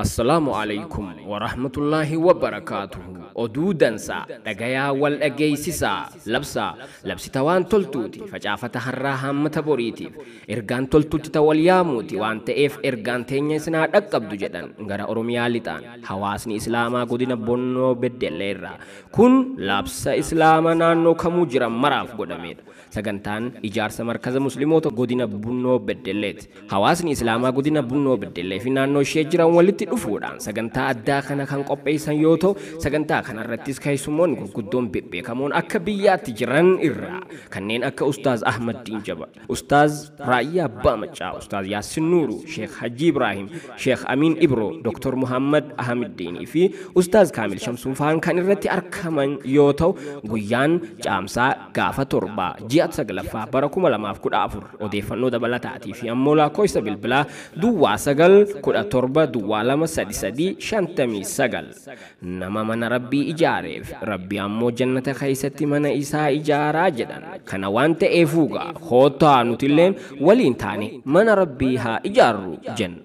Assalamu alaikum wa rahmatullahi wa barakatuhu. Oduu dansaa dhagayaa wal dhageessisaa labsita waan toltuuti facaafata har'aa hammata boriitiif ergaan toltuutti ta wal yaamuuti waan ta'eef ergaan teenya isinaa dhaqqabdu jedhan gara Oromiyaa lixaan hawaasni Islaamaa godina Bonnoo Beddelleerraa kun labsa Islaamaa naannoo kamuu jiran maraaf godhamedha. Sagantaan ijaarsa markaza musliimoota godina Bonnoo Beddelleeti. Hawaasni Islaamaa godina Bonnoo Beddellee fi naannoo ishee jiran walitti dhufuudhaan sagantaa addaa kana kan qopheessan yoo ta'u sagantaa kanarrattis keessummoonni gurguddoon beekamoon akka biyyaatti jiran irraa kanneen akka Ustaaz Ahmad Diinjaba, Ustaaz Raayyaa Abbaa Macaa, Ustaaz Yaasin Nuuru, Sheekh Haji Ibrahim, Sheekh Amin Ibro, Dr. Muhammad Ahmadiin fi Ustaaz Kaamil Shamsuun fa'aan kan irratti argaman yoo ta'u guyyaan caamsaa gaafa torbaa ji'a 9ffaa bara 2014 odeeffannoo dabalataatii fi ammoo lakkoofsa bilbilaa duwwaa 917 duwwaa 233 nama mana rabbii ijaareef rabbi ammoo jannata keessatti mana isaa ijaaraa jedhan kana waan ta'eefuugaa hootaa nutilleen waliin taane mana rabbii haa ijaarru jenna.